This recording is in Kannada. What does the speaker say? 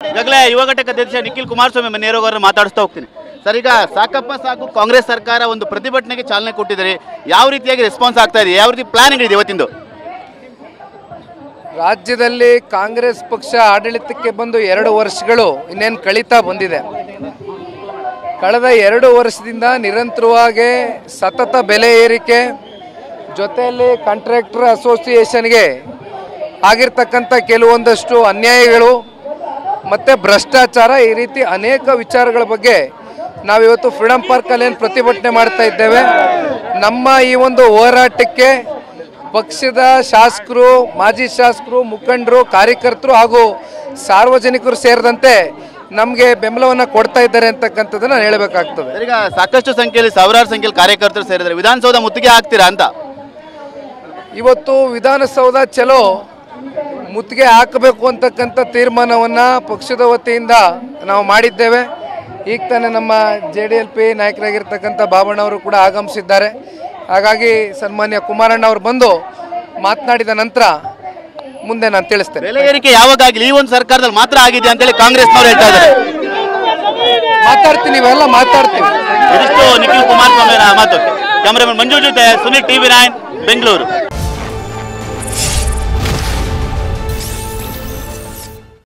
ಈಗಾಗಲೇ ಯುವ ಘಟಕ ಅಧ್ಯಕ್ಷ ನಿಖಿಲ್ ಕುಮಾರಸ್ವಾಮಿ ಮನೆಯವರನ್ನು ಮಾತಾಡಿಸ್ತಾ ಹೋಗ್ತೀನಿ. ಸರ್, ಈಗ ಸಾಕಪ್ಪ ಸಾಕು ಕಾಂಗ್ರೆಸ್ ಸರ್ಕಾರ ಒಂದು ಪ್ರತಿಭಟನೆಗೆ ಚಾಲನೆ ಕೊಟ್ಟಿದ್ದಾರೆ. ಯಾವ ರೀತಿಯಾಗಿ ರೆಸ್ಪಾನ್ಸ್ ಆಗ್ತಾ ಇದೆ, ಯಾವ ರೀತಿ ಪ್ಲಾನ್ಗಳಿದೆ ಇವತ್ತಿಂದು? ರಾಜ್ಯದಲ್ಲಿ ಕಾಂಗ್ರೆಸ್ ಪಕ್ಷ ಆಡಳಿತಕ್ಕೆ ಬಂದು 2 ವರ್ಷಗಳು ಇನ್ನೇನು ಕಳೀತಾ ಬಂದಿದೆ. ಕಳೆದ 2 ವರ್ಷದಿಂದ ನಿರಂತರವಾಗಿ ಸತತ ಬೆಲೆ ಏರಿಕೆ ಜೊತೆಯಲ್ಲಿ ಕಾಂಟ್ರಾಕ್ಟರ್ ಅಸೋಸಿಯೇಷನ್ಗೆ ಆಗಿರ್ತಕ್ಕಂಥ ಕೆಲವೊಂದಷ್ಟು ಅನ್ಯಾಯಗಳು ಮತ್ತು ಭ್ರಷ್ಟಾಚಾರ, ಈ ರೀತಿ ಅನೇಕ ವಿಚಾರಗಳ ಬಗ್ಗೆ ನಾವಿವತ್ತು ಫ್ರೀಡಂ ಪಾರ್ಕಲ್ಲಿ ಏನು ಪ್ರತಿಭಟನೆ ಮಾಡ್ತಾ ಇದ್ದೇವೆ. ನಮ್ಮ ಈ ಒಂದು ಹೋರಾಟಕ್ಕೆ ಪಕ್ಷದ ಶಾಸಕರು, ಮಾಜಿ ಶಾಸಕರು, ಮುಖಂಡರು, ಕಾರ್ಯಕರ್ತರು ಹಾಗೂ ಸಾರ್ವಜನಿಕರು ಸೇರಿದಂತೆ ನಮಗೆ ಬೆಂಬಲವನ್ನು ಕೊಡ್ತಾ ಇದ್ದಾರೆ ಅಂತಕ್ಕಂಥದ್ದನ್ನು ನಾನು ಹೇಳಬೇಕಾಗ್ತದೆ. ಈಗ ಸಾಕಷ್ಟು ಸಂಖ್ಯೆಯಲ್ಲಿ, ಸಾವಿರಾರು ಸಂಖ್ಯೆಯಲ್ಲಿ ಕಾರ್ಯಕರ್ತರು ಸೇರಿದ್ದಾರೆ. ವಿಧಾನಸೌಧ ಮುತ್ತಿಗೆ ಹಾಕ್ತೀರಾ ಅಂತ? ಇವತ್ತು ವಿಧಾನಸೌಧ ಚಲೋ ಮುತ್ತಿಗೆ ಹಾಕಬೇಕು ಅಂತಕ್ಕಂಥ ತೀರ್ಮಾನವನ್ನು ಪಕ್ಷದ ವತಿಯಿಂದ ನಾವು ಮಾಡಿದ್ದೇವೆ. ಈಗ ತಾನೇ ನಮ್ಮ JDLP ನಾಯಕರಾಗಿರ್ತಕ್ಕಂಥ ಬಾಬಣ್ಣವರು ಕೂಡ ಆಗಮಿಸಿದ್ದಾರೆ. ಹಾಗಾಗಿ ಸನ್ಮಾನ್ಯ ಕುಮಾರಣ್ಣ ಅವರು ಬಂದು ಮಾತನಾಡಿದ ನಂತರ ಮುಂದೆ ನಾನು ತಿಳಿಸ್ತೇನೆ. ಬೆಲೆ ಏರಿಕೆ ಯಾವಾಗ ಆಗಲಿ, ಈ ಒಂದು ಸರ್ಕಾರದಲ್ಲಿ ಮಾತ್ರ ಆಗಿದೆ ಅಂತೇಳಿ ಕಾಂಗ್ರೆಸ್ನವರು ಹೇಳ್ತಾ ಇದ್ದಾರೆ. ಮಾತಾಡ್ತೀನಿ, ಇವೆಲ್ಲ ಮಾತಾಡ್ತೀವಿ. ಇದಿಷ್ಟು ನಿಖಿಲ್ ಕುಮಾರಸ್ವಾಮಿ ಮಾತು. ಕ್ಯಾಮರಾಮನ್ ಮಂಜು ಜೊತೆ ಸುನಿಲ್, TV9 ಬೆಂಗಳೂರು.